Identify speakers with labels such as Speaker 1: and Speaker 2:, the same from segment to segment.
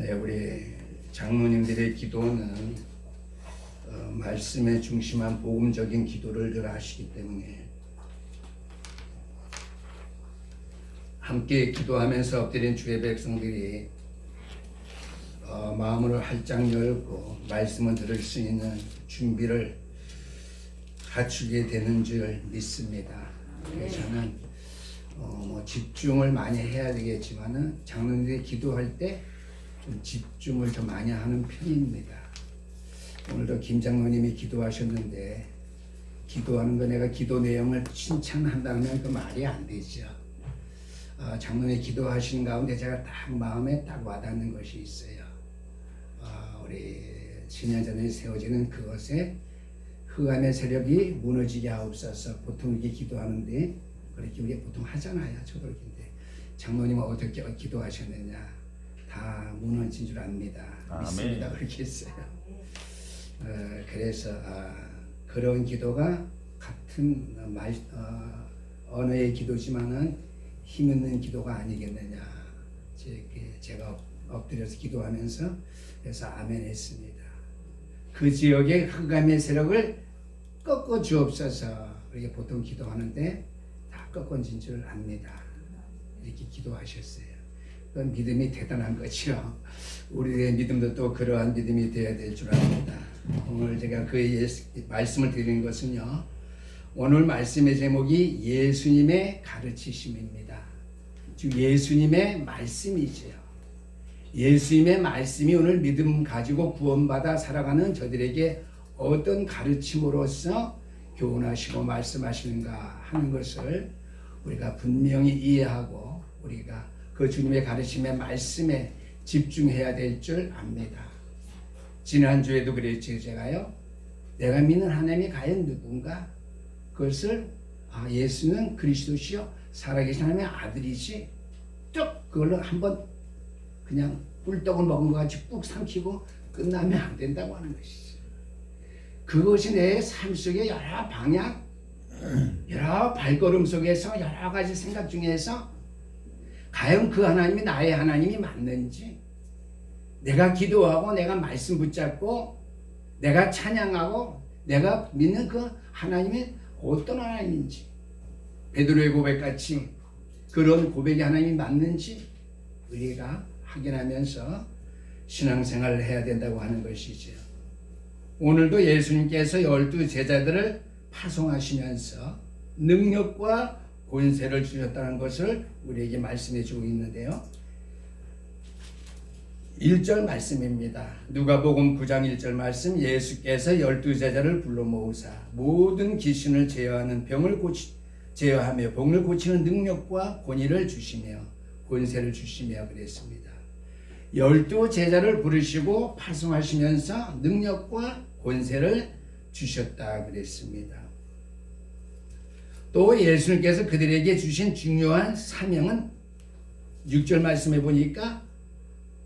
Speaker 1: 네, 우리 장로님들의 기도는 말씀에 중심한 복음적인 기도를 늘 하시기 때문에 함께 기도하면서 엎드린 주의 백성들이 마음을 활짝 열고 말씀을 들을 수 있는 준비를 갖추게 되는 줄 믿습니다. 그래서 저는 집중을 많이 해야 되겠지만은 장로님들이 기도할 때 좀 집중을 더 많이 하는 편입니다. 오늘도 김 장로님이 기도하셨는데 기도하는 거 내가 기도 내용을 칭찬한다면 그 말이 안 되죠. 장로님이 기도하신 가운데 제가 딱 마음에 딱 와닿는 것이 있어요. 우리 10년 전에 세워지는 그것에 흑암의 세력이 무너지게 하옵소서. 보통 이렇게 기도하는데 그렇게 우리가 보통 하잖아요. 저도 그런데 장로님은 어떻게 기도하셨느냐? 다 무너진 줄 압니다. 믿습니다. 그렇게 했어요. 그래서 그런 기도가 같은 언어의 기도지만은 힘 있는 기도가 아니겠느냐. 제가 엎드려서 기도하면서 그래서 아멘 했습니다. 그 지역의 흑암의 세력을 꺾어 주옵소서. 이렇게 보통 기도하는데 다 꺾어진 줄 압니다. 이렇게 기도하셨어요. 그건 믿음이 대단한 거죠. 우리의 믿음도 또 그러한 믿음이 되어야 될 줄 압니다. 오늘 제가 그 말씀을 드리는 것은요. 오늘 말씀의 제목이 예수님의 가르치심입니다. 즉 예수님의 말씀이지요. 예수님의 말씀이 오늘 믿음 가지고 구원받아 살아가는 저들에게 어떤 가르침으로써 교훈하시고 말씀하시는가 하는 것을 우리가 분명히 이해하고 우리가 그 주님의 가르침의 말씀에 집중해야 될 줄 압니다. 지난주에도 그랬죠. 제가요. 내가 믿는 하나님이 과연 누군가? 그것을 예수는 그리스도시요 살아계신 하나님의 아들이지. 쭉 그걸로 한번 그냥 꿀떡을 먹은 것 같이 꾹 삼키고 끝나면 안 된다고 하는 것이죠. 그것이 내 삶 속에 여러 방향, 여러 발걸음 속에서 여러 가지 생각 중에서 과연 그 하나님이 나의 하나님이 맞는지, 내가 기도하고 내가 말씀 붙잡고 내가 찬양하고 내가 믿는 그 하나님이 어떤 하나님인지, 베드로의 고백같이 그런 고백이 하나님이 맞는지 우리가 확인하면서 신앙생활을 해야 된다고 하는 것이죠. 오늘도 예수님께서 12 제자들을 파송하시면서 능력과 권세를 주셨다는 것을 우리에게 말씀해 주고 있는데요. 1절 말씀입니다. 누가복음 9장 1절 말씀. 예수께서 12 제자를 불러 모으사 모든 귀신을 제어하는 제어하며 병을 고치는 능력과 권위를 주시며 권세를 주시며 그랬습니다. 12 제자를 부르시고 파송하시면서 능력과 권세를 주셨다 그랬습니다. 또 예수님께서 그들에게 주신 중요한 사명은 6절 말씀해 보니까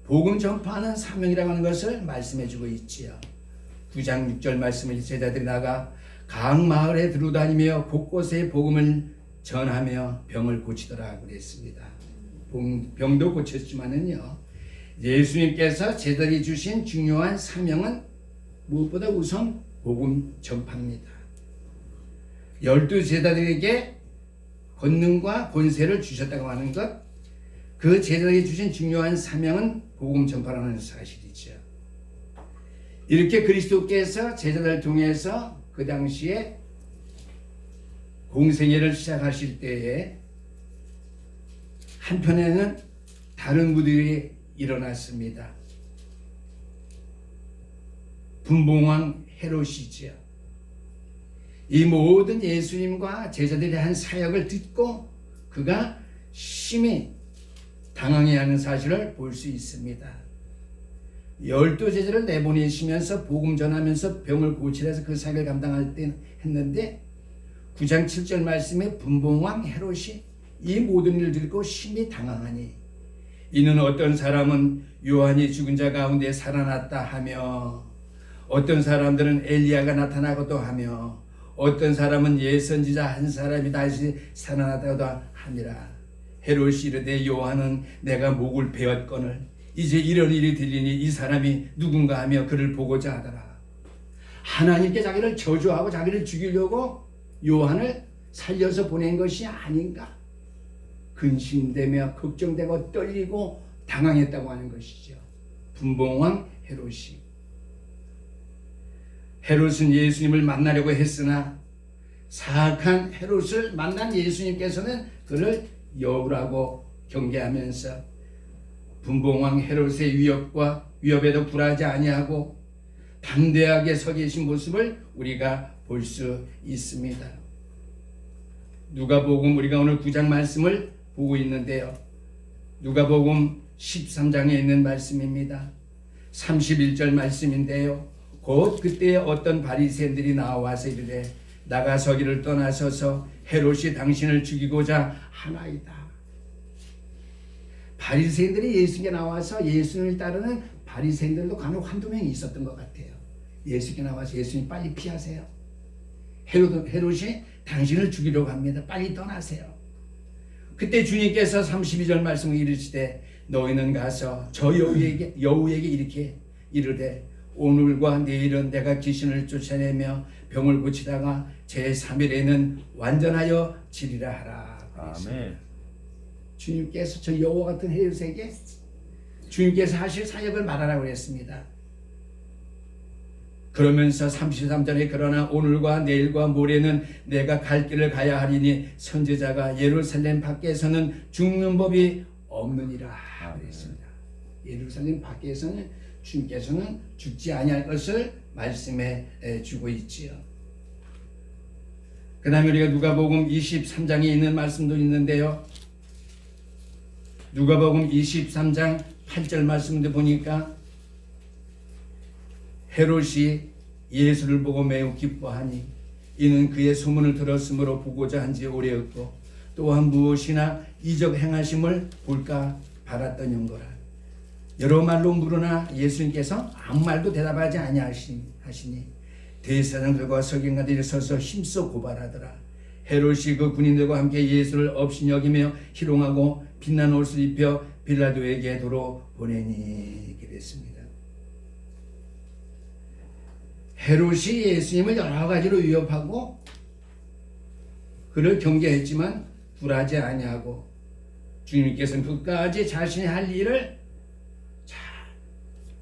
Speaker 1: 복음 전파하는 사명이라고 하는 것을 말씀해 주고 있지요. 9장 6절 말씀을 제자들이 나가 각 마을에 들어다니며 곳곳에 복음을 전하며 병을 고치더라 그랬습니다. 병도 고쳤지만은요. 예수님께서 제자들이 주신 중요한 사명은 무엇보다 우선 복음 전파입니다. 12 제자들에게 권능과 권세를 주셨다고 하는 것, 그 제자들이 주신 중요한 사명은 복음 전파라는 사실이죠. 이렇게 그리스도께서 제자들을 통해서 그 당시에 공생애를 시작하실 때에 한편에는 다른 무들이 일어났습니다. 분봉왕 헤롯이지요. 이 모든 예수님과 제자들이 한 사역을 듣고 그가 심히 당황해하는 사실을 볼 수 있습니다. 12 제자를 내보내시면서 복음 전하면서 병을 고치려서 그 사역을 감당할 때 했는데 9장 7절 말씀에 분봉왕 헤롯이 이 모든 일을 듣고 심히 당황하니 이는 어떤 사람은 요한이 죽은 자 가운데 살아났다 하며 어떤 사람들은 엘리야가 나타나고도 하며 어떤 사람은 예선지자 한 사람이 다시 살아났다고도 함이라. 헤롯이 이르되 요한은 내가 목을 베었거늘
Speaker 2: 이제 이런 일이 들리니 이 사람이 누군가 하며 그를 보고자 하더라. 하나님께 자기를 저주하고 자기를 죽이려고 요한을 살려서 보낸 것이 아닌가? 근심되며 걱정되고 떨리고 당황했다고 하는 것이죠. 분봉왕 헤롯이. 헤롯은 예수님을 만나려고 했으나 사악한 헤롯을 만난 예수님께서는 그를 여우라고 경계하면서 분봉왕 헤롯의 위협에도 굴하지 아니하고 담대하게 서 계신 모습을 우리가 볼 수 있습니다. 누가복음 우리가 오늘 9장 말씀을 보고 있는데요. 누가복음 13장에 있는 말씀입니다. 31절 말씀인데요. 곧 그때 어떤 바리새인들이 나와서 이르되 나가서기를 떠나서서 헤롯이 당신을 죽이고자 하나이다. 바리새인들이 예수님께 나와서 예수님을 따르는 바리새인들도 간혹 한두 명이 있었던 것 같아요. 예수님께 나와서 예수님 빨리 피하세요. 헤롯이 당신을 죽이려고 합니다. 빨리 떠나세요. 그때 주님께서 32절 말씀을 이르시되 너희는 가서 저 여우에게 이렇게 이르되 오늘과 내일은 내가 귀신을 쫓아내며 병을 고치다가 제3일에는 완전하여 지리라 하라.
Speaker 3: 아멘.
Speaker 1: 주님께서 저 여우와 같은 헤롯에게 주님께서 하실 사역을 말하라고 했습니다. 그러면서 33절에 그러나 오늘과 내일과 모레는 내가 갈 길을 가야 하리니 선지자가 예루살렘 밖에서는 죽는 법이 없느니라 그랬습니다. 예루살렘 밖에서는 주님께서는 죽지 아니할 것을 말씀해 주고 있지요. 그 다음에 우리가 누가복음 23장에 있는 말씀도 있는데요. 누가복음 23장 8절 말씀도 보니까 헤롯이 예수를 보고 매우 기뻐하니 이는 그의 소문을 들었으므로 보고자 한지 오래였고 또한 무엇이나 이적 행하심을 볼까 바랐던 영거라. 여러 말로 물으나 예수님께서 아무 말도 대답하지 아니하시니 대제사장들과 서기관들이 서서 힘써 고발하더라. 헤롯이 그 군인들과 함께 예수를 업신여기며 희롱하고 빛난 옷을 입혀 빌라도에게 도로 보내니 그랬습니다. 헤롯이 예수님을 여러 가지로 위협하고 그를 경계했지만 굴하지 아니하고 주님께서는 끝까지 자신이 할 일을 잘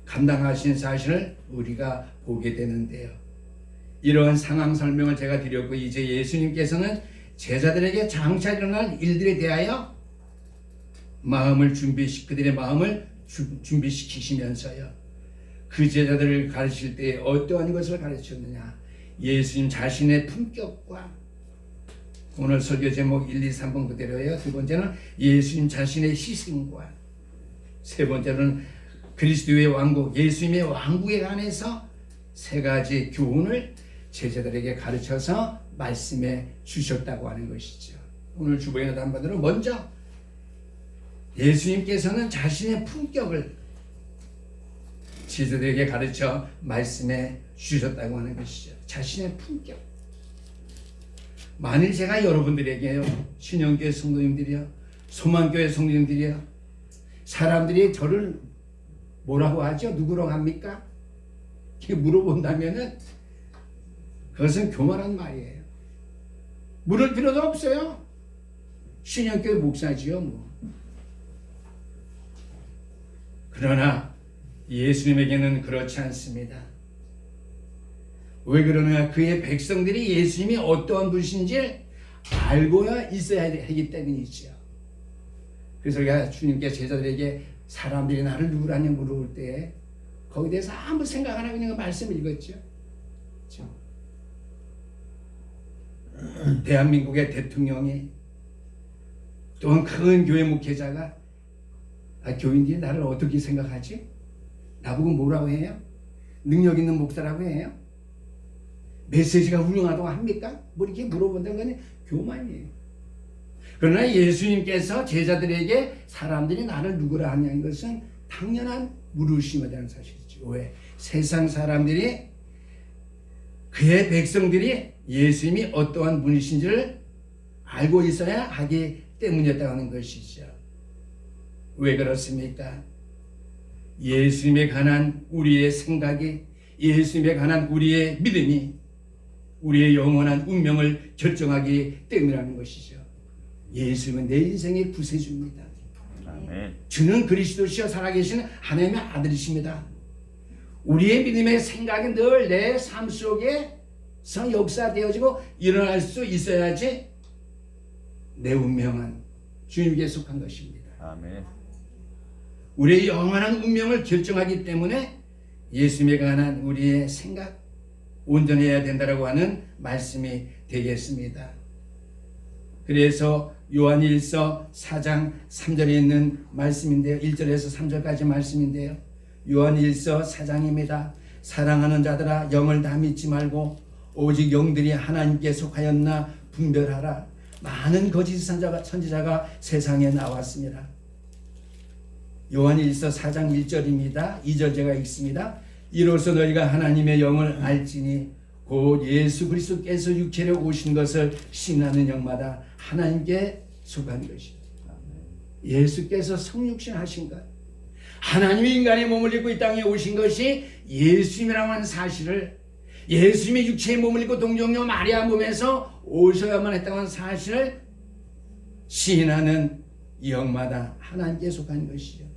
Speaker 1: 감당하신 사실을 우리가 보게 되는데요. 이러한 상황 설명을 제가 드렸고 이제 예수님께서는 제자들에게 장차 일어날 일들에 대하여 그들의 마음을 준비시키시면서요. 그 제자들을 가르칠 때 어떠한 것을 가르쳤느냐? 예수님 자신의 품격과 오늘 설교 제목 1, 2, 3번 그대로예요. 두 번째는 예수님 자신의 희생과 세 번째는 그리스도의 왕국, 예수님의 왕국에 관해서 세 가지 교훈을 제자들에게 가르쳐서 말씀해 주셨다고 하는 것이죠. 오늘 주보에 나온 바대로 먼저 예수님께서는 자신의 품격을 제자들에게 가르쳐 말씀해 주셨다고 하는 것이죠. 자신의 품격. 만일 제가 여러분들에게요, 신영교회 성도님들이요, 소망교회 성도님들이요, 사람들이 저를 뭐라고 하죠? 누구라고 합니까? 이렇게 물어본다면은 그것은 교만한 말이에요. 물을 필요도 없어요. 신영교회 목사지요, 뭐. 그러나 예수님에게는 그렇지 않습니다. 왜 그러냐? 그의 백성들이 예수님이 어떠한 분이신지 알고야 있어야 하기 때문이죠. 그래서 우리가 주님께 제자들에게 사람들이 나를 누구라냐 물어볼 때 거기에 대해서 아무 생각 안 하고 그냥 말씀을 읽었죠. 그렇죠? 대한민국의 대통령이 또한 큰 교회 목회자가 교인들이 나를 어떻게 생각하지? 나보고 뭐라고 해요? 능력 있는 목사라고 해요? 메시지가 훌륭하다고 합니까? 뭐 이렇게 물어본다는 건 교만이에요. 그러나 예수님께서 제자들에게 사람들이 나를 누구라 하냐는 것은 당연한 물으심에 대한 사실이죠. 왜? 세상 사람들이 그의 백성들이 예수님이 어떠한 분이신지를 알고 있어야 하기 때문이었다고 하는 것이죠. 왜 그렇습니까?
Speaker 2: 예수님에 관한 우리의 생각이, 예수님에 관한 우리의 믿음이 우리의 영원한 운명을 결정하기 때문이라는 것이죠. 예수님은 내 인생의 구세주입니다.
Speaker 3: 아멘.
Speaker 2: 주는 그리스도시여 살아계신 하나님의 아들이십니다. 우리의 믿음의 생각이 늘 내 삶 속에서 역사되어지고 일어날 수 있어야지 내 운명은 주님께 속한 것입니다.
Speaker 3: 아멘.
Speaker 2: 우리의 영원한 운명을 결정하기 때문에 예수님에 관한 우리의 생각 온전해야 된다라고 하는 말씀이 되겠습니다. 그래서 요한일서 4장 3절에 있는 말씀인데요. 1절에서 3절까지 말씀인데요. 요한일서 4장입니다. 사랑하는 자들아 영을 다 믿지 말고 오직 영들이 하나님께 속하였나 분별하라. 많은 거짓 선지자가 세상에 나왔습니다. 요한일서 4장 1절입니다. 2절 제가 읽습니다. 이로써 너희가 하나님의 영을 알지니 곧 예수 그리스도께서 육체로 오신 것을 신하는 영마다 하나님께 속한 것이다. 예수께서 성육신 하신 것, 하나님이 인간의 몸을 입고 이 땅에 오신 것이 예수님이라고 하는 사실을, 예수님의 육체의 몸을 입고 동정녀 마리아 몸에서 오셔야만 했다고 하는 사실을 시인하는 영마다 하나님께 속한 것이죠.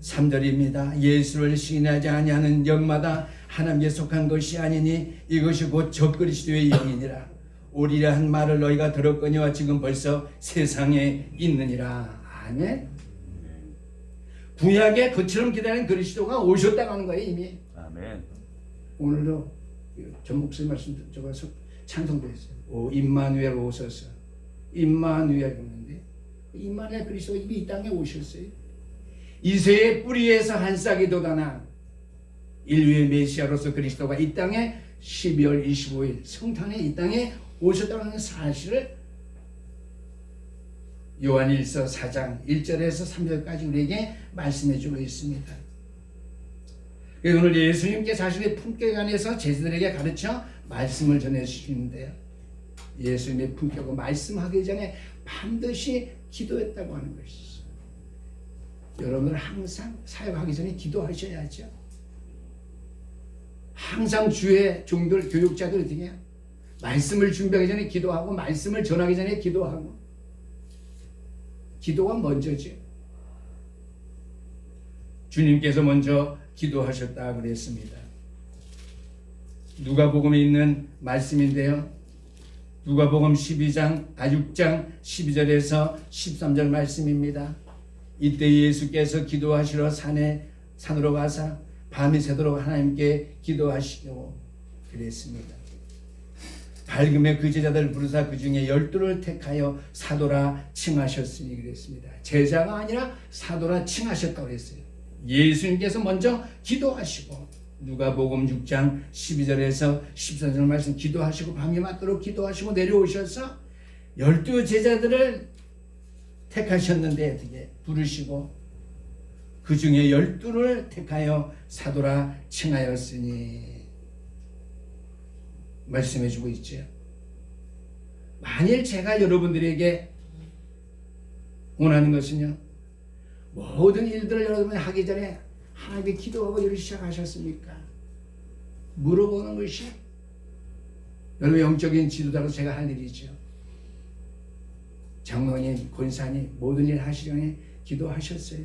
Speaker 2: 3절입니다. 예수를 시인하지 아니하는 영마다 하나님께 속한 것이 아니니 이것이 곧 적그리스도의 영이니라. 오리라 한 말을 너희가 들었거니와 지금 벌써 세상에 있느니라. 아멘. 구약에 그처럼 기다리는 그리스도가 오셨다고 하는 거예요. 이미.
Speaker 3: 아멘.
Speaker 2: 오늘도 전 목사님 말씀 적어서 찬송도 했어요. 오 임마누엘 오소서. 임마누엘 그러는데 임마누엘 그리스도가 이미 이 땅에 오셨어요. 이새의 뿌리에서 한 싹이 돋아나 인류의 메시아로서 그리스도가 이 땅에 12월 25일 성탄에 이 땅에 오셨다는 사실을 요한일서 4장 1절에서 3절까지 우리에게 말씀해 주고 있습니다. 오늘 예수님께 자신의 품격 안에서 제자들에게 가르쳐 말씀을 전해 주시는데요. 예수님의 품격을 말씀하기 전에 반드시 기도했다고 하는 것이죠. 여러분은 항상 사역하기 전에 기도하셔야죠. 항상 주의 종들, 교육자들 어떻게 말씀을 준비하기 전에 기도하고 말씀을 전하기 전에 기도하고 기도가 먼저죠. 주님께서 먼저 기도하셨다 그랬습니다. 누가복음에 있는 말씀인데요. 누가복음 6장 12절에서 13절 말씀입니다. 이때 예수께서 기도하시러 산으로 가사 밤이 새도록 하나님께 기도하시고 그랬습니다. 밝음에 그 제자들 부르사 그 중에 12를 택하여 사도라 칭하셨으니 그랬습니다. 제자가 아니라 사도라 칭하셨다고 그랬어요. 예수님께서 먼저 기도하시고 누가복음 6장 12절에서 14절 말씀 기도하시고 밤이 맞도록 기도하시고 내려오셔서 12 제자들을 택하셨는데 어떻게 부르시고 그 중에 12를 택하여 사도라 칭하였으니 말씀해 주고 있죠. 만일 제가 여러분들에게 원하는 것은요, 모든 일들을 여러분이 하기 전에 하나님께 기도하고 일을 시작하셨습니까? 물어보는 것이 여러분 영적인 지도자로 제가 할 일이죠. 장로님, 권사님 모든 일 하시기 전에 기도하셨어요.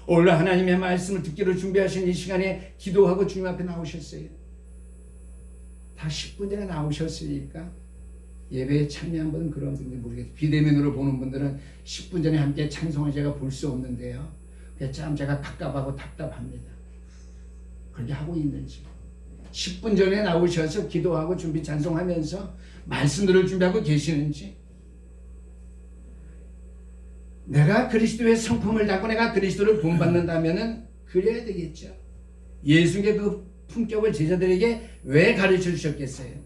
Speaker 2: 오늘 하나님의 말씀을 듣기로 준비하신 이 시간에 기도하고 주님 앞에 나오셨어요. 다 10분 전에 나오셨으니까 예배에 참여한 분은 그런 분들 모르겠어요. 비대면으로 보는 분들은 10분 전에 함께 찬송을 제가 볼 수 없는데요. 참 제가 갑갑하고 답답합니다. 그렇게 하고 있는지 10분 전에 나오셔서 기도하고 준비 찬송하면서 말씀들을 준비하고 계시는지, 내가 그리스도의 성품을 닦고 내가 그리스도를 본받는다면은 그래야 되겠죠. 예수님의 그 품격을 제자들에게 왜 가르쳐 주셨겠어요?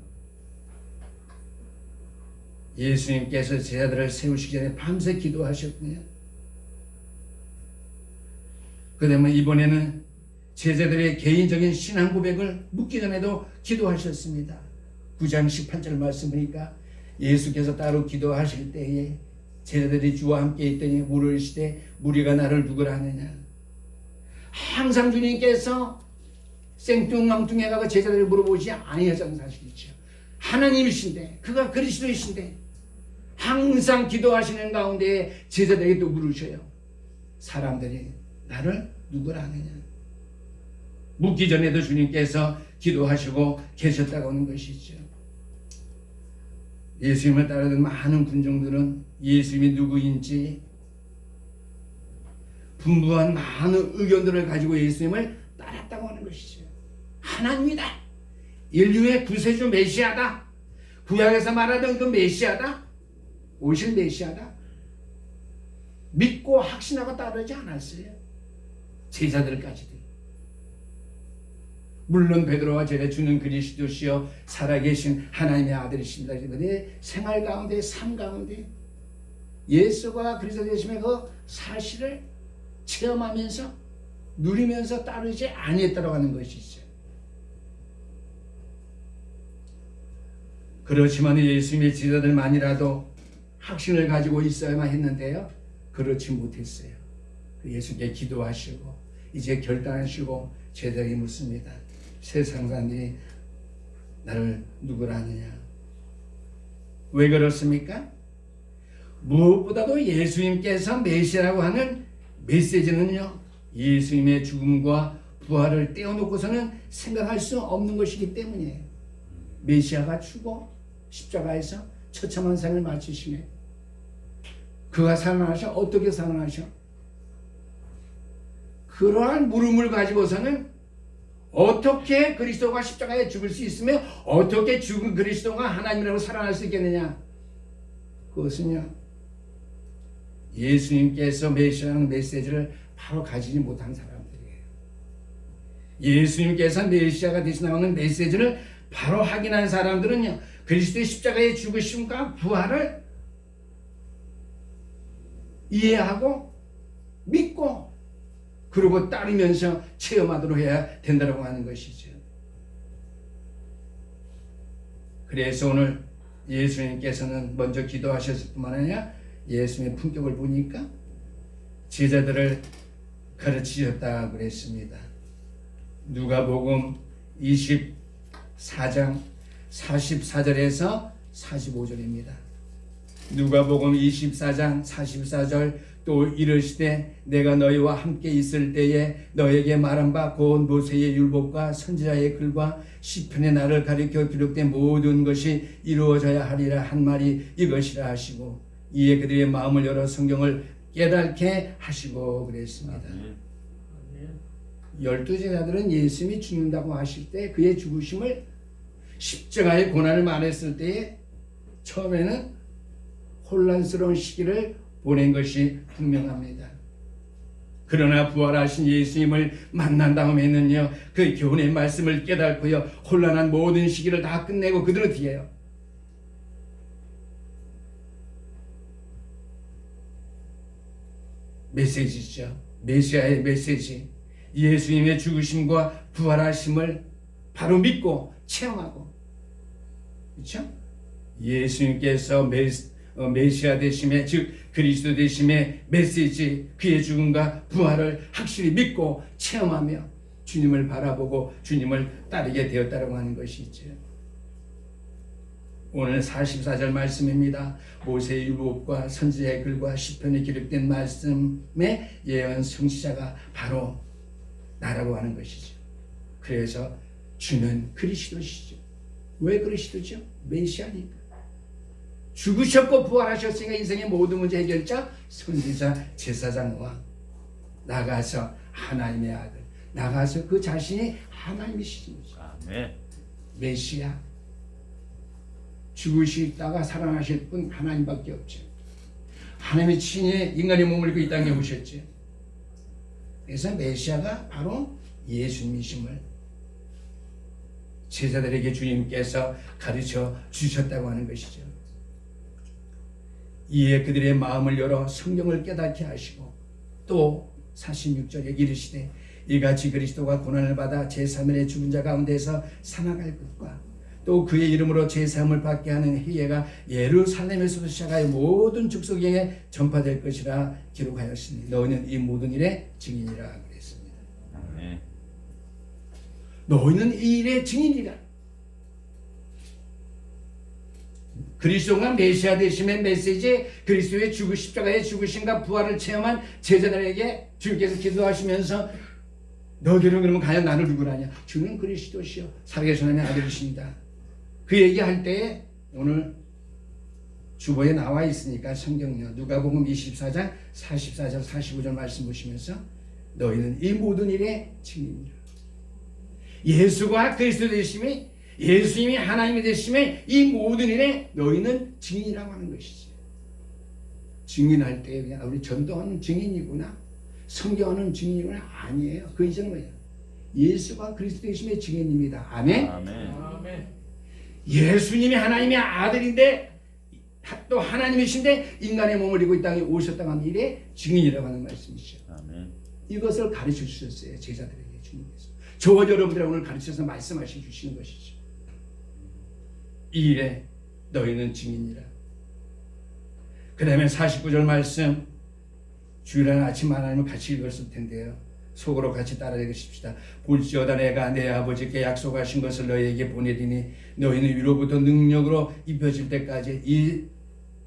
Speaker 2: 예수님께서 제자들을 세우시기 전에 밤새 기도하셨군요. 그다음에 이번에는 제자들의 개인적인 신앙 고백을 묻기 전에도 기도하셨습니다. 9장 18절 말씀 보니까 예수께서 따로 기도하실 때에 제자들이 주와 함께 있더니 물으시되 무리가 나를 누구라 하느냐. 항상 주님께서 생뚱망뚱해가고 제자들을 물어보지 아니하자는 사실이죠. 하나님이신데, 그가 그리스도이신데 항상 기도하시는 가운데 제자들에게 또 물으셔요. 사람들이 나를 누구라 하느냐. 묻기 전에도 주님께서 기도하시고 계셨다고 하는 것이죠. 예수님을 따르던 많은 군중들은 예수님이 누구인지 분부한 많은 의견들을 가지고 예수님을 따랐다고 하는 것이죠. 하나님이다. 인류의 구세주 메시아다. 구약에서 말하던 그 메시아다. 오실 메시아다. 믿고 확신하고 따르지 않았어요. 제자들까지도. 물론 베드로와 제자 주는 그리스도시요 살아계신 하나님의 아들이십니다. 그들의 생활 가운데, 삶 가운데 예수가 그리스도 되심의 그 사실을 체험하면서 누리면서 따르지 아니했다고 하는 것이죠. 그렇지만 예수님의 제자들만이라도 확신을 가지고 있어야만 했는데요. 그렇지 못했어요. 예수님께 기도하시고 이제 결단하시고 제자에게 묻습니다. 세상 사람들이 나를 누구라 하느냐. 왜 그렇습니까? 무엇보다도 예수님께서 메시아라고 하는 메시지는요, 예수님의 죽음과 부활을 떼어놓고서는 생각할 수 없는 것이기 때문이에요. 메시아가 죽어 십자가에서 처참한 삶을 마치시네. 그가 살아나셔. 어떻게 살아나셔? 그러한 물음을 가지고서는 어떻게 그리스도가 십자가에 죽을 수 있으며 어떻게 죽은 그리스도가 하나님이라고 살아날 수 있겠느냐? 그것은요, 예수님께서 메시아라는 메시지를 바로 가지지 못한 사람들이에요. 예수님께서 메시아가 되시나오는 메시지를 바로 확인한 사람들은요, 그리스도의 십자가의 죽으심과 부활을 이해하고 믿고 그리고 따르면서 체험하도록 해야 된다고 하는 것이죠. 그래서 오늘 예수님께서는 먼저 기도하셨을 뿐만 아니라 예수님의 품격을 보니까 제자들을 가르치셨다고 그랬습니다. 누가복음 24장 44절에서 45절입니다. 누가복음 24장 44절 또 이르시되 내가 너희와 함께 있을 때에 너에게 말한 바 곧 모세의 율법과 선지자의 글과 시편의 나를 가리켜 기록된 모든 것이 이루어져야 하리라 한 말이 이것이라 하시고 이에 그들의 마음을 열어 성경을 깨닫게 하시고 그랬습니다. 12제자들은 예수님이 죽는다고 하실 때 그의 죽으심을 십자가의 고난을 말했을 때에 처음에는 혼란스러운 시기를 보낸 것이 분명합니다. 그러나 부활하신 예수님을 만난 다음에는요, 그 교훈의 말씀을 깨닫고요, 혼란한 모든 시기를 다 끝내고 그대로 뒤에요. 메시지죠. 메시아의 메시지. 예수님의 죽으심과 부활하심을 바로 믿고 체험하고, 그렇죠? 예수님께서 메시아 되심의, 즉 그리스도 되심의 메시지, 그의 죽음과 부활을 확실히 믿고 체험하며 주님을 바라보고 주님을 따르게 되었다고 하는 것이죠. 오늘 44절 말씀입니다. 모세의 율법과 선지자의 글과 시편에 기록된 말씀의 예언 성취자가 바로 나라고 하는 것이죠. 그래서 주는 그리스도시죠. 왜 그리스도죠? 메시아니까. 죽으셨고 부활하셨으니까 인생의 모든 문제 해결자, 선지자, 제사장 왕. 나가서 하나님의 아들. 나가서 그 자신이 하나님이시죠.
Speaker 3: 아멘.
Speaker 2: 메시아. 죽으시다가 살아나실 분 하나님밖에 없죠. 하나님이 친히 인간의 몸을 입고 이 땅에 오셨죠. 그래서 메시아가 바로 예수님이심을 제자들에게 주님께서 가르쳐 주셨다고 하는 것이죠. 이에 그들의 마음을 열어 성경을 깨닫게 하시고 또 46절에 이르시되 이같이 그리스도가 고난을 받아 제3일의 죽은 자 가운데서 살아갈 것과 또 그의 이름으로 제3을 받게 하는 희예가 예루살렘에서도 시작하여 모든 족속에 전파될 것이라 기록하였으니 너희는 이 모든 일의 증인이라 그랬습니다.
Speaker 3: 아멘.
Speaker 2: 너희는 이 일의 증인이라. 그리스도가 메시아 되심의 메시지, 그리스도의 십자가의 죽으심과 부활을 체험한 제자들에게 주님께서 기도하시면서 너희들은 그러면 과연 나를 누구라 하냐? 주는 그리스도시요 살아계신 하나님의 아들이십니다. 그 얘기할 때에 오늘 주보에 나와 있으니까 성경요 누가복음 24장 44절 45절 말씀 보시면서 너희는 이 모든 일의 증인이라. 예수가 그리스도 되심이, 예수님이 하나님이 되심에 이 모든 일에 너희는 증인이라고 하는 것이지. 증인할 때 그냥 우리 전도하는 증인이구나, 성경하는 증인이구나 아니에요. 그 이전은 뭐예요? 예수가 그리스도 되심의 증인입니다. 아멘.
Speaker 3: 아멘.
Speaker 2: 예수님이 하나님의 아들인데 또 하나님이신데 인간의 몸을 입고 이 땅에 오셨다고 하는 일의 증인이라고 하는 말씀이죠.
Speaker 3: 아멘.
Speaker 2: 이것을 가르쳐 주셨어요. 제자들에게 주님께서. 저와 여러분들에게 오늘 가르쳐서 말씀하시 주시는 것이죠. 이 일에 너희는 증인이라. 그 다음에 49절 말씀, 주일날 아침 하나님을 같이 읽었을 텐데요. 속으로 같이 따라 읽으십시다. 볼지어다 내가 내 아버지께 약속하신 것을 너희에게 보내리니 너희는 위로부터 능력으로 입혀질 때까지 이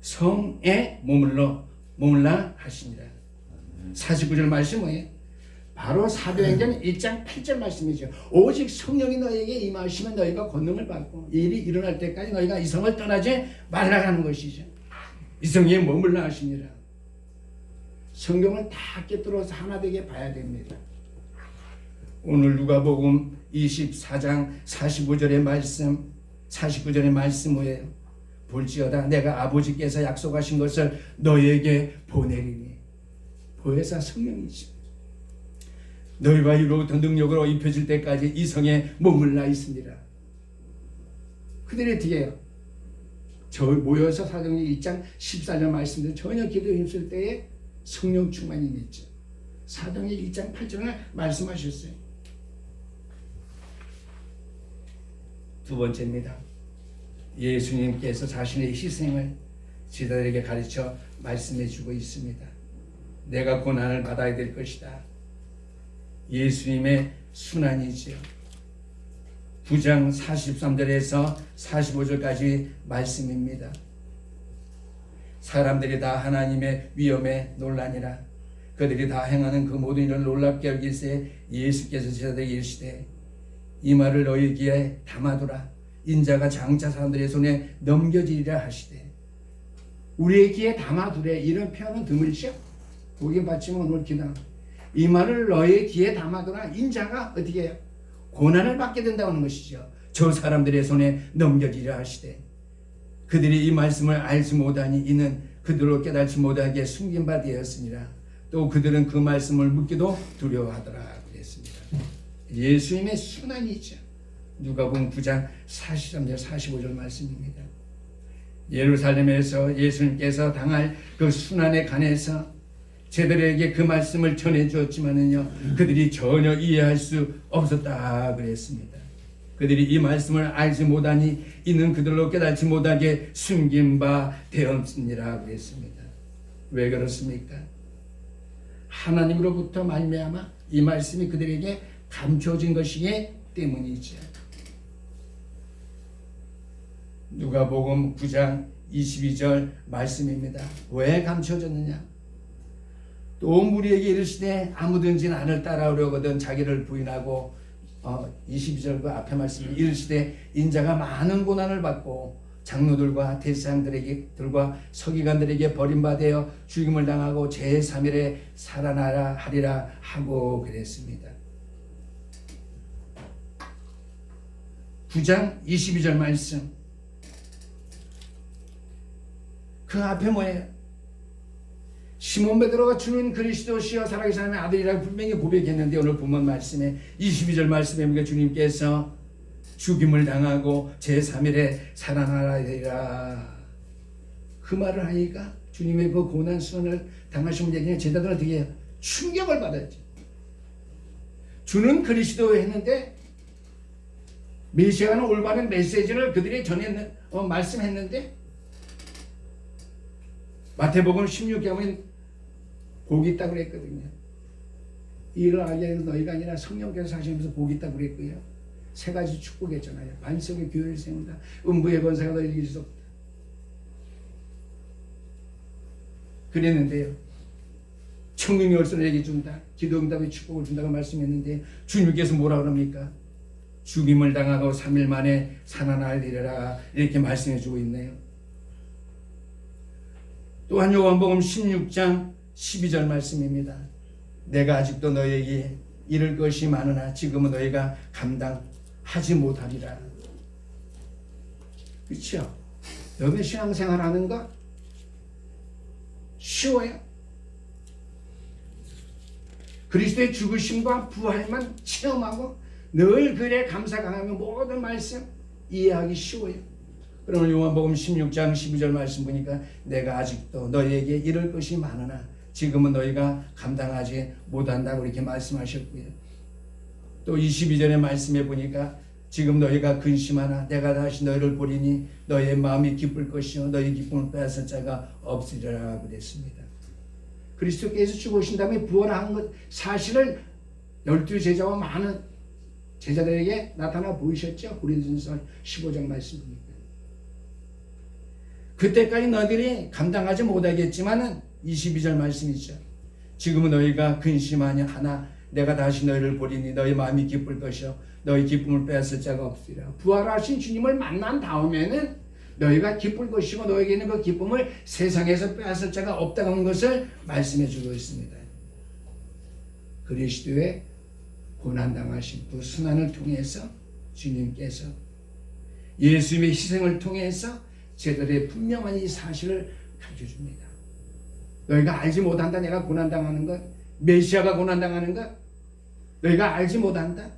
Speaker 2: 성에 머물라 하시니라. 49절 말씀 뭐예요? 바로 사도행전 1장 8절 말씀이죠. 오직 성령이 너희에게 임하시면 너희가 권능을 받고 이 일이 일어날 때까지 너희가 이 성을 떠나지 말라라는 것이죠. 이 성에 머물라 하시니라. 성경을 다 꿰뚫어서 하나 되게 봐야 됩니다. 오늘 누가복음 24장 45절의 말씀, 49절의 말씀 뭐예요? 볼지어다 내가 아버지께서 약속하신 것을 너희에게 보내리니. 보혜사 성령이지. 너희가 이로부터 능력으로 입혀질 때까지 이 성에 머물라 있으니라. 그들의 뒤에요. 저 모여서 사도행전 2장 14절 말씀대로 전혀 기도 힘쓸 때에 성령 충만이 있죠. 사도행전 2장 8절에 말씀하셨어요. 두 번째입니다. 예수님께서 자신의 희생을 제자들에게 가르쳐 말씀해 주고 있습니다. 내가 고난을 받아야 될 것이다. 예수님의 순환이지요. 9장 43절에서 45절까지 말씀입니다. 사람들이 다 하나님의 위엄에 놀라니라. 그들이 다 행하는 그 모든 일을 놀랍게 여기세 예수께서 제자들에게 이르시되 이 말을 너희 귀에 담아두라. 인자가 장차 사람들의 손에 넘겨지리라 하시되. 우리의 귀에 담아두래, 이런 표현은 드물죠. 보기 받치면 오늘 기도. 이 말을 너의 귀에 담아두라. 인자가 어떻게 해요? 고난을 받게 된다는 것이죠. 저 사람들의 손에 넘겨지리라 하시되. 그들이 이 말씀을 알지 못하니 이는 그들로 깨닫지 못하게 숨긴 바 되었으니라. 또 그들은 그 말씀을 묻기도 두려워하더라 그랬습니다. 예수님의 순환이죠. 누가복음 9장 43절 45절 말씀입니다. 예루살렘에서 예수님께서 당할 그 순환에 관해서 제들에게 그 말씀을 전해 주었지만은요, 그들이 전혀 이해할 수 없었다 그랬습니다. 그들이 이 말씀을 알지 못하니 이는 그들로 깨닫지 못하게 숨긴 바 되었느니라 그랬습니다. 왜 그렇습니까? 하나님으로부터 말미암아 이 말씀이 그들에게 감춰진 것이기 때문이죠. 누가복음 9장 22절 말씀입니다. 왜 감춰졌느냐? 또 무리에게 이르시되 아무든지 나를 따라오려거든 자기를 부인하고 22절 그 앞에 말씀이 이르시되 인자가 많은 고난을 받고 장로들과 대제사장들과 서기관들에게 버림받아 죽임을 당하고 제3일에 살아나라 하리라 하고 그랬습니다. 9장 22절 말씀, 그 앞에 뭐예요? 시몬 베드로가 주는 그리스도시여 살아계신 하나님의 아들이라고 분명히 고백했는데 오늘 본문 말씀에 22절 말씀에 보니까 주님께서 죽임을 당하고 제3일에 살아나리라 그 말을 하니까 주님의 그 고난 수원을 당하시면 되겠냐. 제자들은 되게 충격을 받았죠. 주는 그리스도 했는데 메시아는 올바른 메시지를 그들이 말씀했는데 마태복음 16장에 복이 있다고 그랬거든요. 이를 알게 되는 너희가 아니라 성령께서 하시면서 복이 있다고 그랬고요. 세 가지 축복했잖아요. 반석의 교회를 세운다. 음부의 권세가 너희를 이길 수 없다. 그랬는데요. 천국의 열쇠를 내게 준다. 기도응답의 축복을 준다고 말씀했는데 주님께서 뭐라 그럽니까? 죽임을 당하고 3일 만에 살아나리라 이렇게 말씀해 주고 있네요. 또한 요한복음 16장 12절 말씀입니다. 내가 아직도 너희에게 이를 것이 많으나 지금은 너희가 감당하지 못하리라. 그렇죠? 여러분 신앙생활 하는 거 쉬워요. 그리스도의 죽으심과 부활만 체험하고 늘 그에 감사 강하며 모든 말씀 이해하기 쉬워요. 그러면 요한복음 16장 12절 말씀 보니까 내가 아직도 너희에게 이럴 것이 많으나 지금은 너희가 감당하지 못한다고 이렇게 말씀하셨고요. 또 22절의 말씀에 보니까 지금 너희가 근심하나 내가 다시 너희를 보리니 너희의 마음이 기쁠 것이요 너희 기쁨을 빼앗을 자가 없으리라 그랬습니다. 그리스도께서 죽으신 다음에 부활한 것 사실을 12 제자와 많은 제자들에게 나타나 보이셨죠. 고린도전서 15장 말씀 보니까 그때까지 너희들이 감당하지 못하겠지만은 22절 말씀이죠. 지금은 너희가 근심하냐 하나 내가 다시 너희를 보리니 너희 마음이 기쁠 것이요 너희 기쁨을 빼앗을 자가 없으리라. 부활하신 주님을 만난 다음에는 너희가 기쁠 것이고 너에게 있는 그 기쁨을 세상에서 빼앗을 자가 없다고 하는 것을 말씀해 주고 있습니다. 그리스도의 고난당하신 그 순환을 통해서 주님께서 예수님의 희생을 통해서 제들의 분명한 이 사실을 가르쳐줍니다. 너희가 알지 못한다. 내가 고난당하는 것, 메시아가 고난당하는 것 너희가 알지 못한다.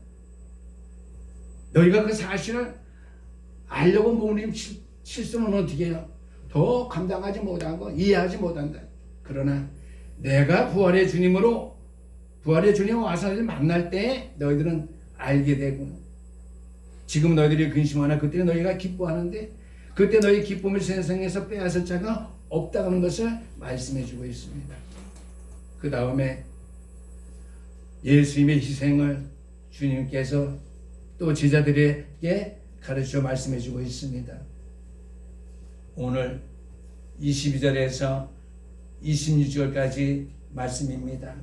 Speaker 2: 너희가 그 사실을 알려고 몸을 실수는 어떻게 해요? 더 감당하지 못하고 이해하지 못한다. 그러나 내가 부활의 주님으로 부활의 주님 와서 너희를 만날 때 너희들은 알게 되고 지금 너희들이 근심하나 그때 너희가 기뻐하는데 그때 너희 기쁨을 세상에서 빼앗을 자가 없다는 것을 말씀해 주고 있습니다. 그 다음에 예수님의 희생을 주님께서 또 제자들에게 가르쳐 말씀해 주고 있습니다. 오늘 22절에서 26절까지 말씀입니다.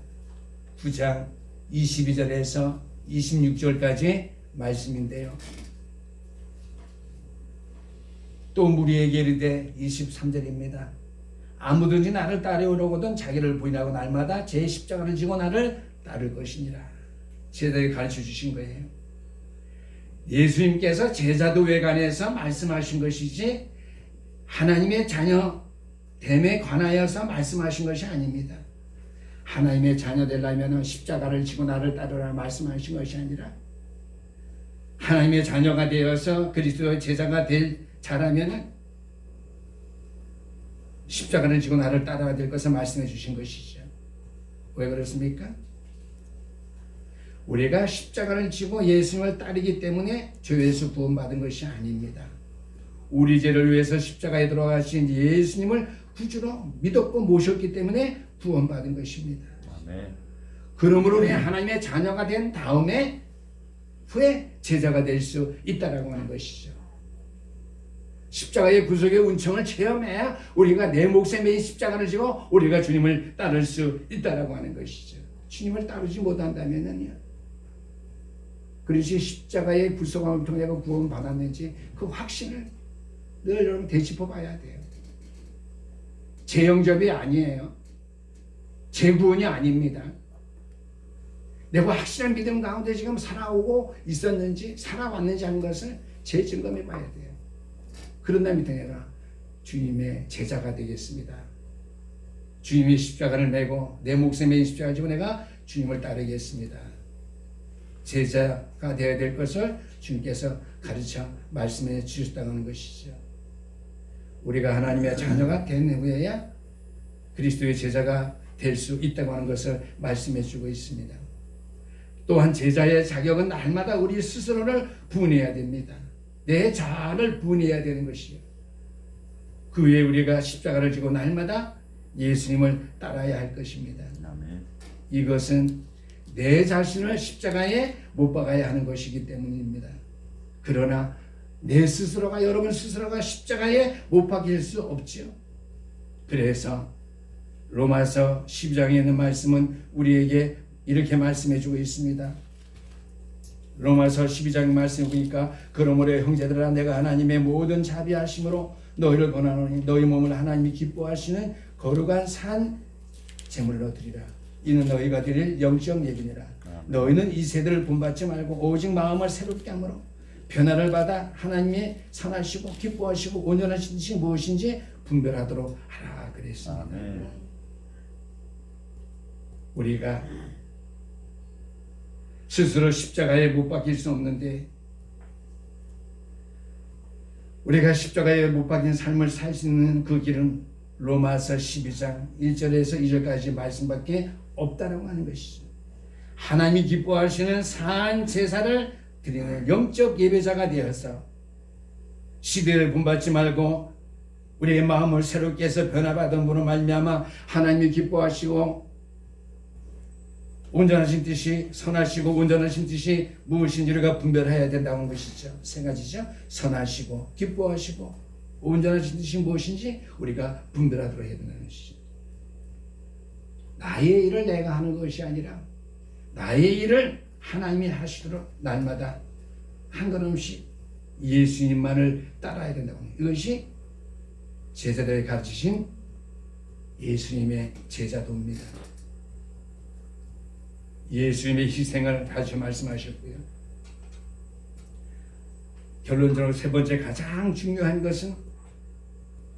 Speaker 2: 9장 22절에서 26절까지 말씀인데요. 또 무리에게 이르되 23절입니다. 아무든지 나를 따르려거든 자기를 부인하고 날마다 제 십자가를 지고 나를 따를 것이니라. 제자들이 가르쳐 주신 거예요. 예수님께서 제자도 외관에서 말씀하신 것이지 하나님의 자녀 됨에 관하여서 말씀하신 것이 아닙니다. 하나님의 자녀 되려면 십자가를 지고 나를 따르라 말씀하신 것이 아니라 하나님의 자녀가 되어서 그리스도의 제자가 될 자라면 십자가를 지고 나를 따라야 될 것을 말씀해 주신 것이죠. 왜 그렇습니까? 우리가 십자가를 지고 예수님을 따르기 때문에 죄에서 구원받은 것이 아닙니다. 우리 죄를 위해서 십자가에 들어가신 예수님을 구주로 믿었고 모셨기 때문에 구원받은 것입니다.
Speaker 3: 아멘.
Speaker 2: 그러므로 우리 하나님의 자녀가 된 다음에 후에 제자가 될 수 있다라고 하는 것이죠. 십자가의 구속의 은총을 체험해야 우리가 내 몫에 매인 십자가를 지고 우리가 주님을 따를 수 있다라고 하는 것이죠. 주님을 따르지 못한다면요. 그래서 십자가의 구속함을 통해 구원 받았는지 그 확신을 늘 여러분 되짚어 봐야 돼요. 제 영접이 아니에요. 제 구원이 아닙니다. 내가 확실한 믿음 가운데 지금 살아오고 있었는지 살아왔는지 하는 것을 재점검해 봐야 돼요. 그런 다음에 내가 주님의 제자가 되겠습니다. 주님의 십자가를 메고 내 몫에 매인 십자가를 지고 내가 주님을 따르겠습니다. 제자가 되어야 될 것을 주님께서 가르쳐 말씀해 주셨다고 하는 것이죠. 우리가 하나님의 자녀가 된 후에야 그리스도의 제자가 될 수 있다고 하는 것을 말씀해 주고 있습니다. 또한 제자의 자격은 날마다 우리 스스로를 부인해야 됩니다. 내 자아를 부인해야 되는 것이요. 그 외에 우리가 십자가를 지고 날마다 예수님을 따라야 할 것입니다.
Speaker 3: 아멘.
Speaker 2: 이것은 내 자신을 십자가에 못 박아야 하는 것이기 때문입니다. 그러나 내 스스로가, 여러분 스스로가 십자가에 못 박힐 수 없지요. 그래서 로마서 12장에 있는 말씀은 우리에게 이렇게 말씀해 주고 있습니다. 로마서 12장 말씀을 보니까 그러므로 형제들아 내가 하나님의 모든 자비하심으로 너희를 권하노니 너희 몸을 하나님이 기뻐하시는 거룩한 산 제물로 드리라. 이는 너희가 드릴 영적 예비니라. 너희는 이 세대를 본받지 말고 오직 마음을 새롭게 함으로 변화를 받아 하나님이 선하시고 기뻐하시고 온전하신 뜻이 무엇인지 분별하도록 하라 그랬습니다. 우리가 스스로 십자가에 못 박힐 수 없는데 우리가 십자가에 못 박힌 삶을 살 수 있는 그 길은 로마서 12장 1절에서 2절까지 말씀밖에 없다라고 하는 것이죠. 하나님이 기뻐하시는 산 제사를 드리는 영적 예배자가 되어서 시대를 본받지 말고 우리의 마음을 새롭게 해서 변화받음으로 말미암아 하나님이 기뻐하시고 온전하신 뜻이 선하시고 온전하신 뜻이 무엇인지 우리가 분별해야 된다는 것이죠. 세 가지죠. 선하시고 기뻐하시고 온전하신 뜻이 무엇인지 우리가 분별하도록 해야 된다는 것이죠. 나의 일을 내가 하는 것이 아니라 나의 일을 하나님이 하시도록 날마다 한 걸음씩 예수님만을 따라야 된다고 합니다. 이것이 제자들에게 가르치신 예수님의 제자도입니다. 예수님의 희생을 다시 말씀하셨고요. 결론적으로 세 번째 가장 중요한 것은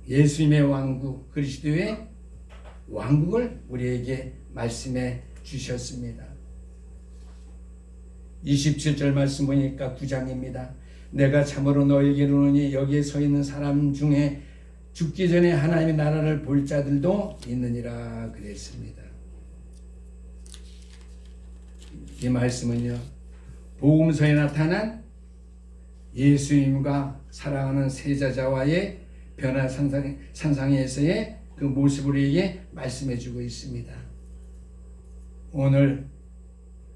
Speaker 2: 예수님의 왕국, 그리스도의 왕국을 우리에게 말씀해 주셨습니다. 27절 말씀 보니까 9장입니다. 내가 참으로 너에게 이르노니 여기에 서 있는 사람 중에 죽기 전에 하나님의 나라를 볼 자들도 있느니라 그랬습니다. 이 말씀은요, 복음서에 나타난 예수님과 사랑하는 세자자와의 변화 산상에서의 그 모습을 우리에게 말씀해 주고 있습니다. 오늘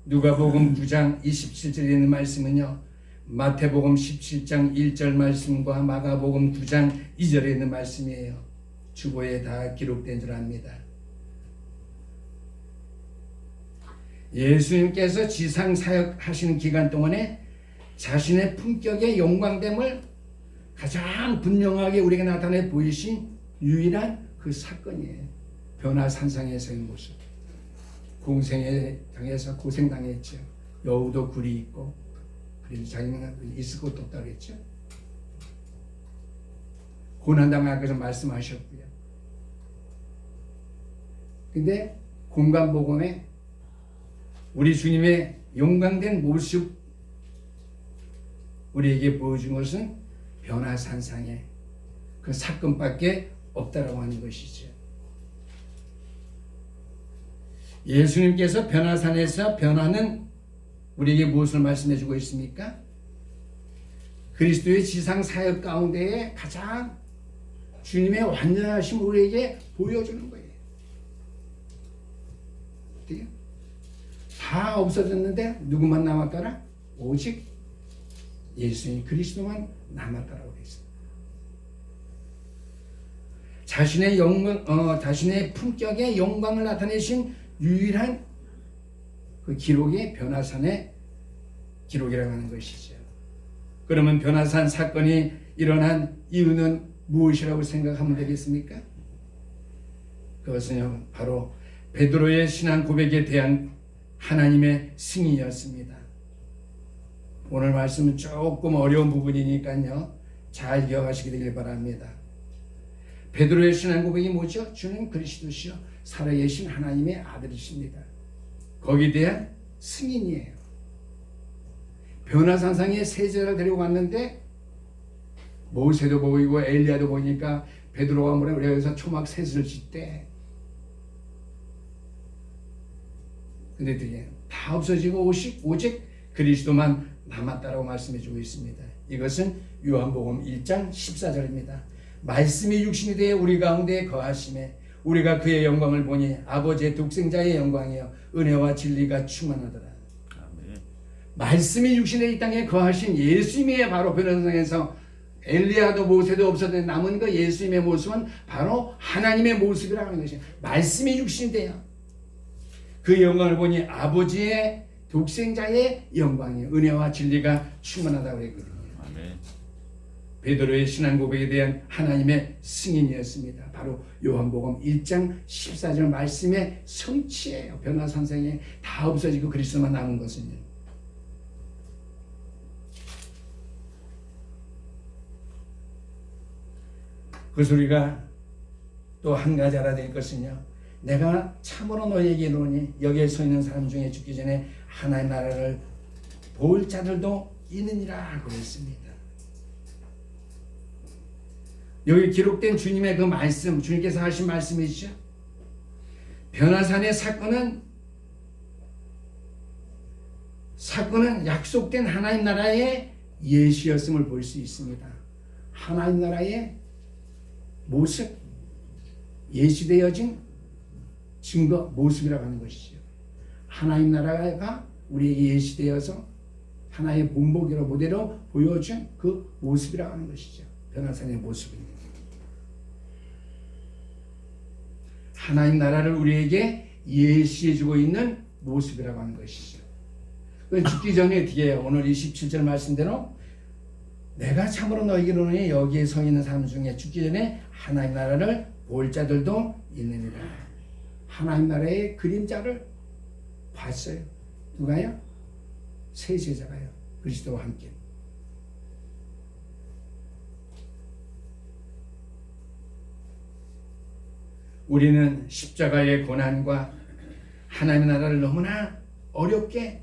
Speaker 2: 누가복음 9장 27절에 있는 말씀은요, 마태복음 17장 1절 말씀과 마가복음 9장 2절에 있는 말씀이에요. 주보에 다 기록된 줄 압니다. 예수님께서 지상 사역하시는 기간 동안에 자신의 품격의 영광됨을 가장 분명하게 우리에게 나타내 보이신 유일한 그 사건이에요. 변화산상에서의 모습. 공생에 당해서 고생당했죠. 여우도 굴이 있고 그래서 자기는 있을 것도 없다고 했죠. 고난당하께서 말씀하셨고요. 근데 공간복음에 우리 주님의 영광된 모습 우리에게 보여준 것은 변화산상의 그 사건밖에 없다라고 하는 것이죠. 예수님께서 변화산에서 변화는 우리에게 무엇을 말씀해 주고 있습니까? 그리스도의 지상 사역 가운데에 가장 주님의 완전하심을 우리에게 보여주는 거예요. 어때요? 다 없어졌는데 누구만 남았더라? 오직 예수님 그리스도만 남았다라고 했습니다. 자신의 영광, 자신의 품격의 영광을 나타내신 유일한 그 기록이 변화산의 기록이라고 하는 것이죠. 그러면 변화산 사건이 일어난 이유는 무엇이라고 생각하면 되겠습니까? 그것은 바로 베드로의 신앙 고백에 대한 하나님의 승인이었습니다. 오늘 말씀은 조금 어려운 부분이니까요, 잘 기억하시게 되길 바랍니다. 베드로의 신앙 고백이 뭐죠? 주는 그리스도시요 살아계신 하나님의 아들이십니다. 거기에 대한 승인이에요. 변화산상에 세자를 데리고 갔는데 모세도 보이고 엘리야도 보니까 베드로가 뭐라 그래서 초막 셋을 짓대. 근데 되게 다 없어지고 오직 그리스도만 남았다라고 말씀해 주고 있습니다. 이것은 요한복음 1장 14절입니다. 말씀이 육신이 되어 우리 가운데 거하심에 우리가 그의 영광을 보니 아버지의 독생자의 영광이요 은혜와 진리가 충만하더라.
Speaker 3: 아멘.
Speaker 2: 말씀이 육신의 이 땅에 거하신 예수님의 바로 변화상에서 엘리야도 모세도 없었던 남은 그 예수님의 모습은 바로 하나님의 모습이라고 하는 것이에요. 말씀이 육신인데요. 그 영광을 보니 아버지의 독생자의 영광이요 은혜와 진리가 충만하다고 그랬거든요.
Speaker 3: 아멘.
Speaker 2: 베드로의 신앙 고백에 대한 하나님의 승인이었습니다. 바로 요한복음 1장 14절 말씀의 성취예요. 변화산상에 다 없어지고 그리스도만 남은 것은요. 그래서 우리가 또 한 가지 알아야 될 것은요. 내가 참으로 너희에게 이르노니 여기에 서 있는 사람 중에 죽기 전에 하나님 나라를 볼 자들도 있느니라 그랬습니다. 여기 기록된 주님의 그 말씀, 주님께서 하신 말씀이시죠. 변화산의 사건은 약속된 하나님 나라의 예시였음을 볼 수 있습니다. 하나님 나라의 모습, 예시되어진 증거, 모습이라고 하는 것이죠. 하나님 나라가 우리에게 예시되어서 하나의 본보기로 모델로 보여준 그 모습이라고 하는 것이죠. 변화산의 모습입니다. 하나님 나라를 우리에게 예시해주고 있는 모습이라고 하는 것이죠. 죽기 전에 어떻게 해요? 오늘 27절 말씀대로 내가 참으로 너희에게 이르노니 여기에 서 있는 사람 중에 죽기 전에 하나님 나라를 볼 자들도 있느니라. 하나님 나라의 그림자를 봤어요. 누가요? 세 제자가요. 그리스도와 함께. 우리는 십자가의 고난과 하나님의 나라를 너무나 어렵게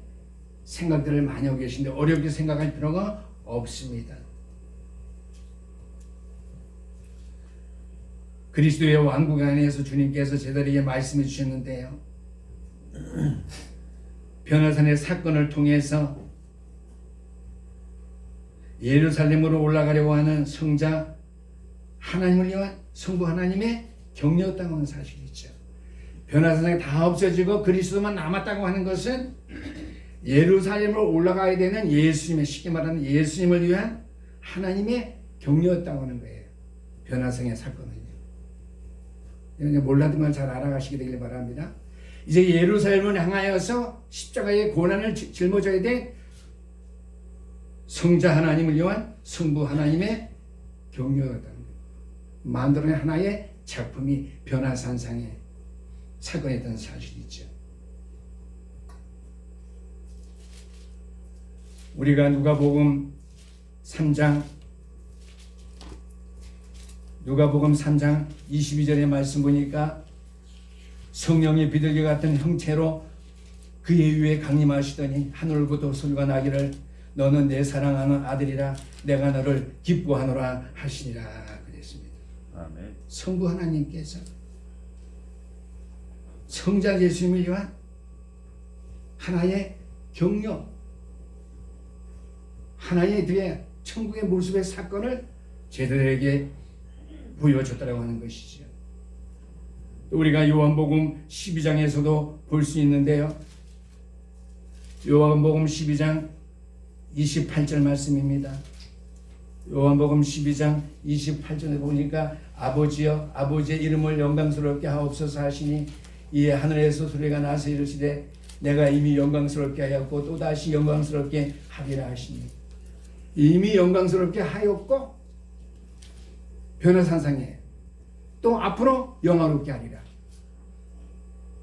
Speaker 2: 생각들을 많이 하고 계신데 어렵게 생각할 필요가 없습니다. 그리스도의 왕국 안에서 주님께서 제자들에게 말씀해 주셨는데요. 변화산의 사건을 통해서 예루살렘으로 올라가려고 하는 성자 하나님을 위한 성부 하나님의 격려였다고 하는 사실이죠. 변화산이 다 없어지고 그리스도만 남았다고 하는 것은 예루살렘으로 올라가야 되는 예수님의, 쉽게 말하는 예수님을 위한 하나님의 격려였다고 하는 거예요. 변화산의 사건은요. 몰랐던 걸 잘 알아가시게 되길 바랍니다. 이제 예루살렘을 향하여서 십자가의 고난을 짊어져야 될 성자 하나님을 위한 성부 하나님의 격려였다는 거예요. 만들어낸 하나의 작품이 변화산상의 사건이었던 사실이죠. 우리가 누가복음 3장 22절의 말씀 보니까 성령의 비둘기 같은 형체로 그의 위에 강림하시더니 하늘로부터 소리가 나기를 너는 내 사랑하는 아들이라 내가 너를 기뻐하노라 하시니라 그랬습니다.
Speaker 3: 아멘.
Speaker 2: 성부 하나님께서 성자 예수님을 위한 하나의 격려, 하나의 그의 천국의 모습의 사건을 제자들에게 보여줬다고 하는 것이죠. 우리가 요한복음 12장에서도 볼 수 있는데요. 요한복음 12장 28절 말씀입니다. 요한복음 12장 28절에 보니까 아버지여 아버지의 이름을 영광스럽게 하옵소서 하시니 이에 하늘에서 소리가 나서 이르시되 내가 이미 영광스럽게 하였고 또다시 영광스럽게 하리라 하시니 이미 영광스럽게 하였고 변화산상에 또 앞으로 영화롭게 하리라.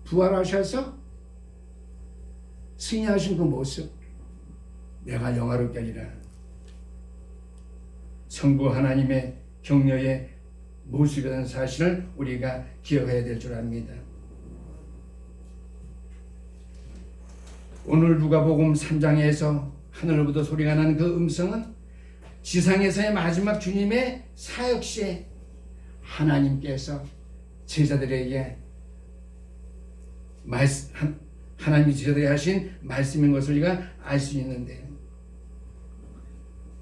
Speaker 2: 부활하셔서 승리하신 그 모습 내가 영화롭게 하리라. 성부 하나님의 격려의 모습이라는 사실을 우리가 기억해야 될 줄 압니다. 오늘 누가복음 3장에서 하늘로부터 소리가 나는 그 음성은 지상에서의 마지막 주님의 사역 시에 하나님께서 제자들에게 하나님이 제자들에게 하신 말씀인 것을 우리가 알 수 있는데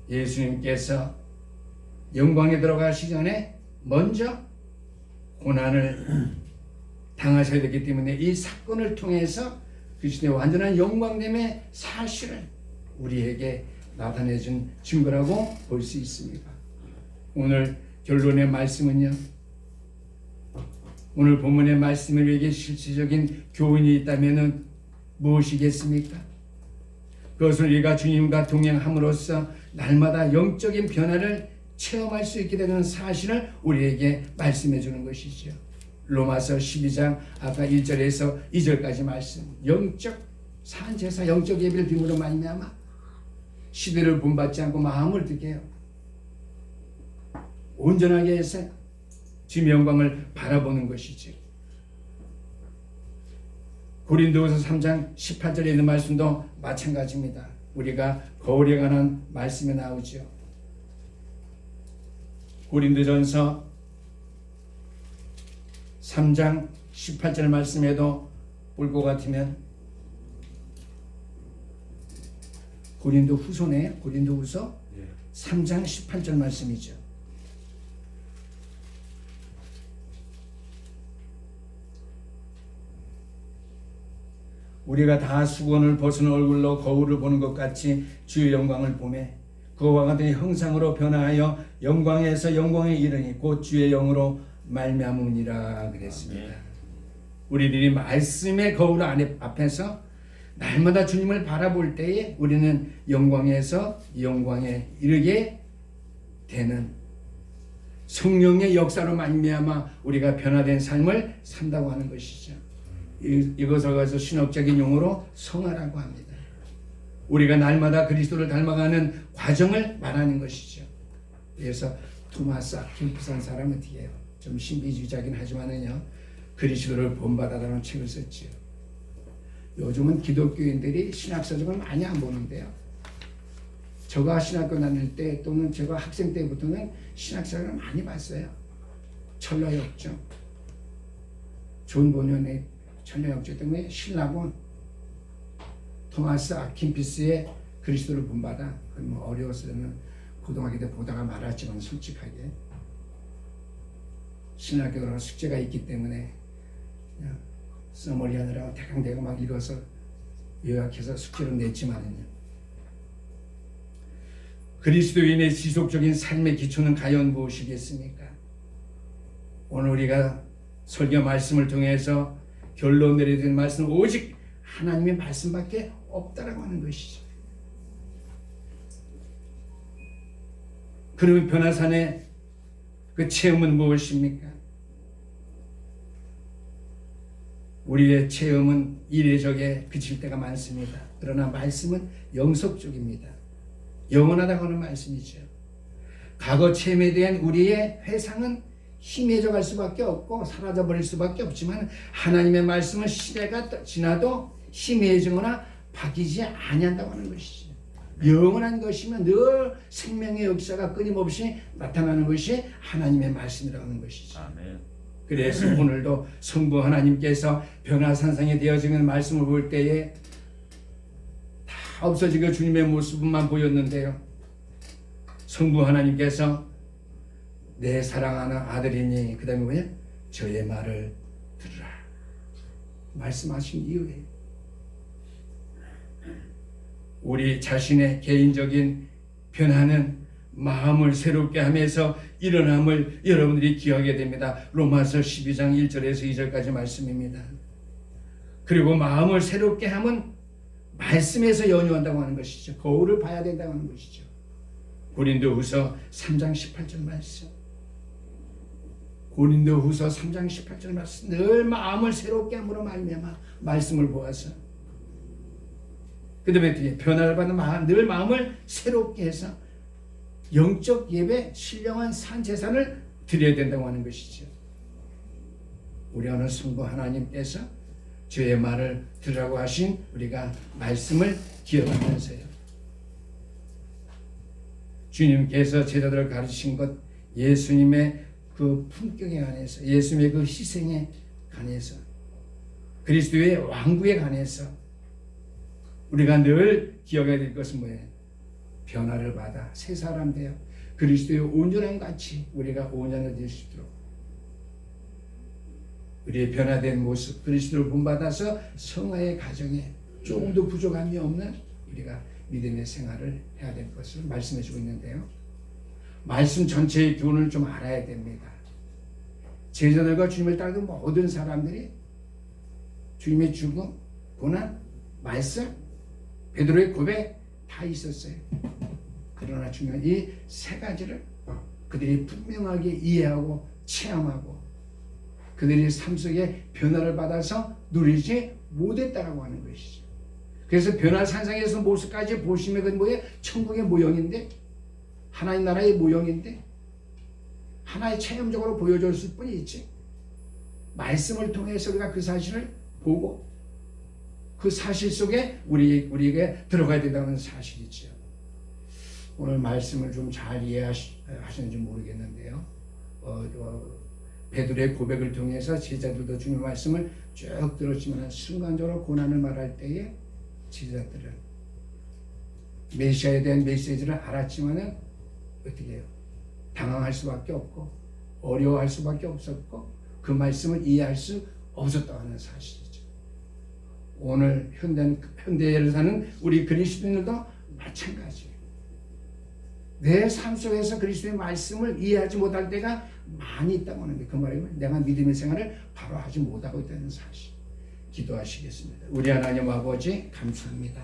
Speaker 2: 예수님께서 영광에 들어가시기 전에 먼저 고난을 당하셔야 되기 때문에 이 사건을 통해서 그리스도의 완전한 영광됨의 사실을 우리에게 나타내 준 증거라고 볼 수 있습니다. 오늘 결론의 말씀은요, 오늘 본문의 말씀을 우리에게 실질적인 교훈이 있다면 무엇이겠습니까? 그것을 우리가 주님과 동행함으로써 날마다 영적인 변화를 체험할 수 있게 되는 사실을 우리에게 말씀해 주는 것이죠. 로마서 12장 아까 1절에서 2절까지 말씀, 영적 산제사, 영적 예배를 드림으로 말미암아 시대를 본받지 않고 마음을 듣게 해요. 온전하게 해서 주님의 영광을 바라보는 것이죠. 고린도후서 3장 18절에 있는 말씀도 마찬가지입니다. 우리가 거울에 관한 말씀이 나오죠. 고린도전서 3장 18절 말씀에도 볼 것 같으면 고린도후서네, 고린도후서 3장 18절 말씀이죠. 우리가 다 수건을 벗은 얼굴로 거울을 보는 것 같이 주의 영광을 보매 그와 같은 형상으로 변화하여 영광에서 영광에 이르니 곧 주의 영으로 말미암으니라 그랬습니다. 우리들이 말씀의 거울 앞에서 날마다 주님을 바라볼 때에 우리는 영광에서 영광에 이르게 되는 성령의 역사로 말미암아 우리가 변화된 삶을 산다고 하는 것이죠. 이것을 가지고 신학적인 용어로 성화라고 합니다. 우리가 날마다 그리스도를 닮아가는 과정을 말하는 것이죠. 그래서 토마스 아퀴나스라는 사람은 어떻게 해요? 좀 신비주의자긴 하지만은요, 그리스도를 본받아라는 책을 썼지요. 요즘은 기독교인들이 신학서적을 많이 안 보는데요. 제가 신학교 다닐 때 또는 제가 학생 때부터는 신학서를 많이 봤어요. 철로역정, 존 본연의 철로역정 때문에 신라곤, 토마스 아킨피스의 그리스도를 본받아. 뭐 어려웠으면 고등학교 때 보다가 말았지만 솔직하게 신학교로 숙제가 있기 때문에 그냥 써머리 하느라고 대강대강 막 읽어서 요약해서 숙제로 냈지만은요. 그리스도인의 지속적인 삶의 기초는 과연 무엇이겠습니까? 오늘 우리가 설교 말씀을 통해서 결론 내려야 되는 말씀은 오직 하나님의 말씀밖에 없다라고 하는 것이죠. 그러면 변화산의 그 체험은 무엇입니까? 우리의 체험은 이례적에 그칠 때가 많습니다. 그러나 말씀은 영속적입니다. 영원하다고 하는 말씀이죠. 과거 체험에 대한 우리의 회상은 희미해져 갈 수밖에 없고 사라져 버릴 수밖에 없지만 하나님의 말씀은 시대가 지나도 희미해지거나 바뀌지 아니한다고 하는 것이죠. 영원한 것이면 늘 생명의 역사가 끊임없이 나타나는 것이 하나님의 말씀이라고 하는 것이죠.
Speaker 3: 아멘.
Speaker 2: 그래서 오늘도 성부 하나님께서 변화산상에 되어지는 말씀을 볼 때에 다 없어지고 주님의 모습만 보였는데요. 성부 하나님께서 내 사랑하는 아들이니 그 다음에 뭐냐? 저의 말을 들으라 말씀하신 이유에 우리 자신의 개인적인 변화는 마음을 새롭게 하면서 일어남을 여러분들이 기억하게 됩니다. 로마서 12장 1절에서 2절까지 말씀입니다. 그리고 마음을 새롭게 하면 말씀에서 연유한다고 하는 것이죠. 거울을 봐야 된다고 하는 것이죠. 고린도후서 3장 18절 말씀. 고린도후서 3장 18절 말씀. 늘 마음을 새롭게 함으로 말미암아 말씀을 보아서 그 다음에 변화를 받는 마음, 늘 마음을 새롭게 해서 영적 예배, 신령한 산 제사를 드려야 된다고 하는 것이죠. 우리 오늘 성부 하나님께서 주의 말을 들으라고 하신 우리가 말씀을 기억하면서요. 주님께서 제자들을 가르치신 것, 예수님의 그 품격에 관해서, 예수님의 그 희생에 관해서, 그리스도의 왕국에 관해서 우리가 늘 기억해야 될 것은 뭐예요? 변화를 받아 새 사람 되어 그리스도의 온전한 같이 우리가 온전해질 수 있도록 우리의 변화된 모습, 그리스도를 본받아서 성화의 가정에 조금도 부족함이 없는 우리가 믿음의 생활을 해야 될 것을 말씀해 주고 있는데요. 말씀 전체의 교훈을 좀 알아야 됩니다. 제자들과 주님을 따르는 모든 사람들이 주님의 죽음, 고난, 말씀, 베드로의 고백 다 있었어요. 그러나 중요한 이 세 가지를 그들이 분명하게 이해하고 체험하고 그들이 삶 속에 변화를 받아서 누리지 못했다라고 하는 것이죠. 그래서 변화산상에서 모습까지 보시면 그 뭐예요? 천국의 모형인데, 하나님 나라의 모형인데, 하나의 체험적으로 보여줬을 뿐이 있지. 말씀을 통해서 우리가 그 사실을 보고 그 사실 속에 우리에게 들어가야 된다는 사실이죠. 오늘 말씀을 좀 잘 이해하시는지 모르겠는데요. 베드로의 고백을 통해서 제자들도 주님의 말씀을 쭉 들었지만 순간적으로 고난을 말할 때에 제자들은 메시아에 대한 메시지를 알았지만은 어떻게 해요? 당황할 수밖에 없고 어려워할 수밖에 없었고 그 말씀을 이해할 수 없었다는 사실이죠. 오늘 현대를 사는 우리 그리스도인들도 마찬가지예요. 내 삶 속에서 그리스도의 말씀을 이해하지 못할 때가 많이 있다고 하는데 그 말이면 내가 믿음의 생활을 바로 하지 못하고 있다는 사실. 기도하시겠습니다. 우리 하나님 아버지 감사합니다.